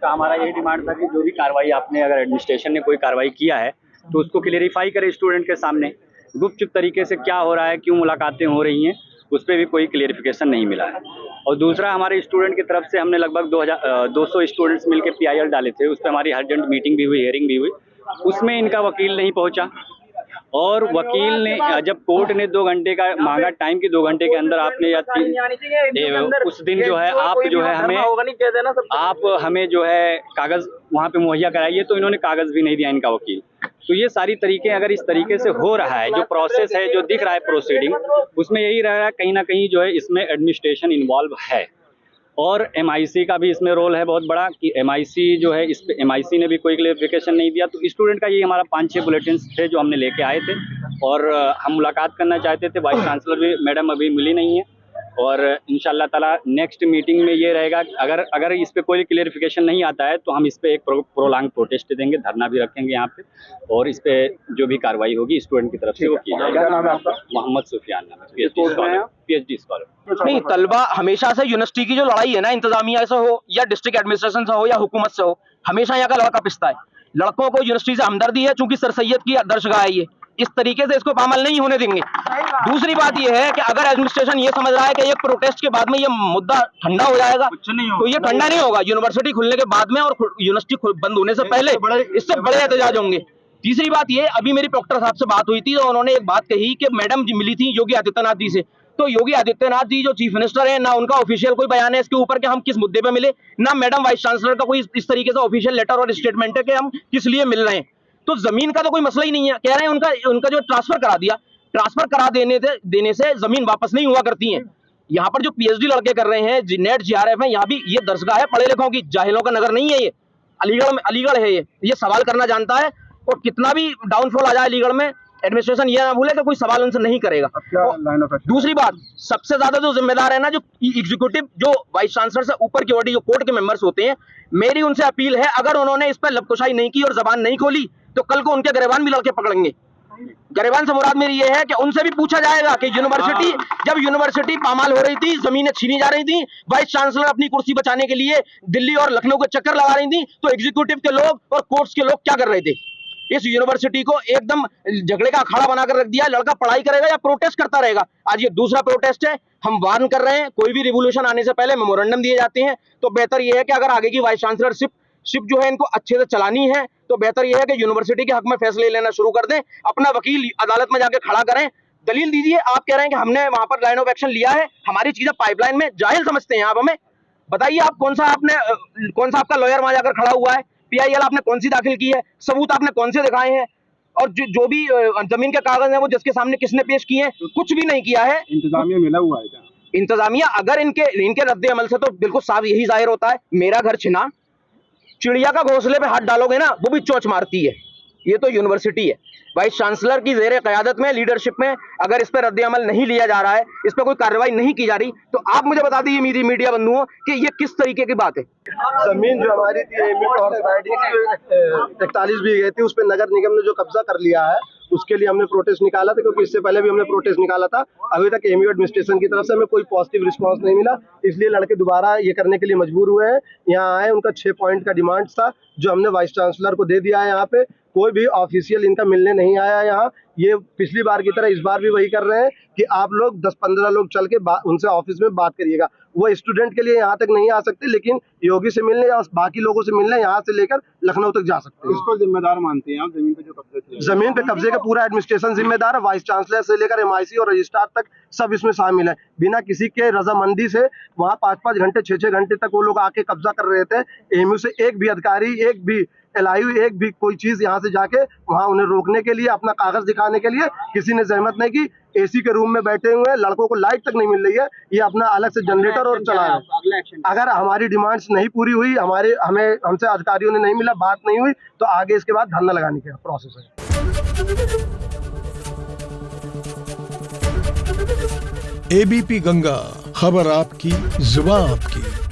का हमारा यही डिमांड था कि जो भी कार्रवाई आपने, अगर एडमिनिस्ट्रेशन ने कोई कार्रवाई किया है तो उसको क्लेरिफाई करे स्टूडेंट के सामने। गुपचुप तरीके से क्या हो रहा है, क्यों मुलाकातें हो रही हैं, उस पर भी कोई क्लेरिफिकेशन नहीं मिला है। और दूसरा, हमारे स्टूडेंट की तरफ से हमने लगभग 200 स्टूडेंट्स मिलकर PIL डाले थे, उस पर हमारी अर्जेंट मीटिंग भी हुई, हियरिंग भी हुई, उसमें इनका वकील नहीं पहुंचा। और वकील ने जब कोर्ट ने 2 घंटे का मांगा टाइम कि 2 घंटे के अंदर आपने या उस दिन जो है आप जो है हमें जो है कागज वहाँ पे मुहैया कराइए, तो इन्होंने कागज भी नहीं दिया इनका वकील। तो ये सारी तरीके अगर इस तरीके से हो रहा है, जो प्रोसेस है, जो दिख रहा है प्रोसीडिंग, उसमें यही रह रहा है कहीं ना कहीं जो है इसमें एडमिनिस्ट्रेशन इन्वॉल्व है। और MIC का भी इसमें रोल है बहुत बड़ा कि MIC जो है, इस पे MIC ने भी कोई क्लेरिफिकेशन नहीं दिया। तो स्टूडेंट का ये हमारा 5-6 बुलेटिन्स थे जो हमने लेके आए थे, और हम मुलाकात करना चाहते थे। वाइस चांसलर भी मैडम अभी मिली नहीं है, और इंशाल्लाह ताला नेक्स्ट मीटिंग में ये रहेगा कि अगर इस पे कोई क्लेरिफिकेशन नहीं आता है तो हम इस पे एक प्रोलॉन्ग प्रोटेस्ट देंगे, धरना भी रखेंगे यहाँ पे, और इस पे जो भी कार्रवाई होगी स्टूडेंट की तरफ से वो की जाएगी। क्या नाम है आपका? मोहम्मद सुफियान नाम है, PhD स्कॉलर। नहीं, तलबा हमेशा से यूनिवर्सिटी की जो लड़ाई है ना, इंतजामिया से हो या डिस्ट्रिक्ट एडमिनिस्ट्रेशन से हो या हुकूमत से हो, हमेशा यहाँ का लड़का पिसता है। लड़कों को यूनिवर्सिटी से हमदर्दी है, चूंकि सर सैयद की दर्शगाह है ये, इस तरीके से इसको पामाल नहीं होने देंगे। दूसरी बात ये है कि अगर एडमिनिस्ट्रेशन ये समझ रहा है कि ये प्रोटेस्ट के बाद में ये मुद्दा ठंडा हो जाएगा, तो ये ठंडा नहीं होगा। यूनिवर्सिटी खुलने के बाद में और यूनिवर्सिटी बंद होने से पहले इससे बड़े एहतजाज होंगे। तीसरी बात ये, अभी मेरी प्रॉक्टर साहब से बात हुई थी तो उन्होंने एक बात कही कि मैडम जी मिली थी योगी आदित्यनाथ जी से, तो योगी आदित्यनाथ जी जो चीफ मिनिस्टर है ना, उनका ऑफिशियल कोई बयान है इसके ऊपर कि हम किस मुद्दे पे मिले, ना मैडम वाइस चांसलर का कोई इस तरीके से ऑफिशियल लेटर और स्टेटमेंट है कि हम किस लिए मिल रहे हैं। तो जमीन का तो कोई मसला ही नहीं है। कह रहे हैं उनका जो ट्रांसफर करा दिया, ट्रांसफर करा देने से जमीन वापस नहीं हुआ करती है। यहाँ पर जो PhD लड़के कर रहे हैं, नेट GRF है, यहाँ भी ये दरसगाह है पढ़े लिखों की, जाहिलों का नगर नहीं है ये। अलीगढ़ है ये सवाल करना जानता है, और कितना भी डाउनफॉल आ जाए अलीगढ़ में, एडमिनिस्ट्रेशन ये ना भूले कि कोई सवाल उनसे नहीं करेगा। दूसरी बात, सबसे ज्यादा जो जिम्मेदार है ना, जो एग्जीक्यूटिव, जो वाइस चांसलर से ऊपर की बॉडी, जो कोर्ट के मेंबर्स होते हैं, मेरी उनसे अपील है, अगर उन्होंने इस पर लबकुशाई नहीं की और जबान नहीं खोली तो कल को उनके गिरबान भी लड़के पकड़ेंगे। गिरबान से मुराद मेरी ये है कि उनसे भी पूछा जाएगा कि जब यूनिवर्सिटी पामाल हो रही थी, जमीनें छीनी जा रही थी, वाइस चांसलर अपनी कुर्सी बचाने के लिए दिल्ली और लखनऊ के चक्कर लगा रही थी, तो एग्जीक्यूटिव के लोग और कोर्ट्स के लोग क्या कर रहे थे? इस यूनिवर्सिटी को एकदम झगड़े का अखाड़ा बनाकर रख दिया। लड़का पढ़ाई करेगा या प्रोटेस्ट करता रहेगा। आज ये दूसरा प्रोटेस्ट है। हम वार्न कर रहे हैं, कोई भी रिवोल्यूशन आने से पहले मेमोरेंडम दिए जाते हैं, तो बेहतर यह है कि अगर आगे की वाइस चांसलरशिप जो है इनको अच्छे से चलानी है, तो बेहतर यह है कि यूनिवर्सिटी के हक में फैसले लेना शुरू कर दें, अपना वकील अदालत में जाके खड़ा करें, दलील दीजिए। आप कह रहे हैं कि हमने वहां पर लाइन ऑफ एक्शन लिया है, हमारी चीजें पाइपलाइन में, जाहिल समझते हैं आप हमें। बताइए आप कौन सा आपका लॉयर वहां जाकर खड़ा हुआ है? PIL आपने कौन सी दाखिल की है? सबूत आपने कौन से दिखाए हैं? और जो भी जमीन के कागज है वो जिसके सामने किसने पेश किए हैं? कुछ भी नहीं किया है। इंतजामिया मिला हुआ है क्या? इंतजामिया अगर इनके रद्द अमल से तो बिल्कुल साफ यही जाहिर होता है। मेरा घर छिना, चिड़िया का घोंसले पे हाथ डालोगे ना, वो भी चोंच मारती है। ये तो यूनिवर्सिटी है। वाइस चांसलर की जेर क़यादत में, लीडरशिप में, अगर इस पर रद्द अमल नहीं लिया जा रहा है, इस पर कोई कार्रवाई नहीं की जा रही, तो आप मुझे बता दीजिए मेरी मीडिया बंधुओं कि ये किस तरीके की बात है। जमीन जो हमारी थी एमयू हॉर्स राइडिंग की 41 बीघे थी, उस पर नगर निगम ने जो कब्जा कर लिया है, उसके लिए हमने प्रोटेस्ट निकाला था, क्योंकि इससे पहले भी हमने प्रोटेस्ट निकाला था। अभी तक एमयू एडमिनिस्ट्रेशन की तरफ से हमें कोई पॉजिटिव रिस्पांस नहीं मिला, इसलिए लड़के दोबारा ये करने के लिए मजबूर हुए हैं। यहाँ आए, उनका 6 पॉइंट का डिमांड था जो हमने वाइस चांसलर को दे दिया है। यहाँ पे कोई भी ऑफिशियल इनका मिलने नहीं आया यहाँ। ये पिछली बार की तरह इस बार भी वही कर रहे हैं कि आप लोग 10-15 लोग चल के उनसे ऑफिस में बात करिएगा। वो स्टूडेंट के लिए यहाँ तक नहीं आ सकते, लेकिन योगी से मिलने या बाकी लोगों से मिलने यहाँ से लेकर लखनऊ तक जा सकते हैं। इसको जिम्मेदार मानते हैं आप? जमीन पे जो कब्जा किया, जमीन पे कब्जे का पूरा एडमिनिस्ट्रेशन जिम्मेदार है। वाइस चांसलर से लेकर MIC और रजिस्ट्रार तक सब इसमें शामिल है। बिना किसी के रजामंदी से वहाँ 5-5 घंटे 6-6 घंटे तक वो लोग आके कब्जा कर रहे थे। एमयू से एक भी अधिकारी, एक भी LIU, एक भी कोई चीज यहाँ से जाके वहाँ उन्हें रोकने के लिए, अपना कागज दिखाने के लिए किसी ने जहमत नहीं की। AC के रूम में बैठे हुए हैं, लड़कों को लाइट तक नहीं मिल रही है। ये अपना अलग से जनरेटर और चला रहे हैं। अगर हमारी डिमांड्स नहीं पूरी हुई, हमसे अधिकारियों ने नहीं मिला, बात नहीं हुई, तो आगे इसके बाद धरना लगाने का प्रोसेस है। ABP गंगा, खबर आपकी, जुबान आपकी।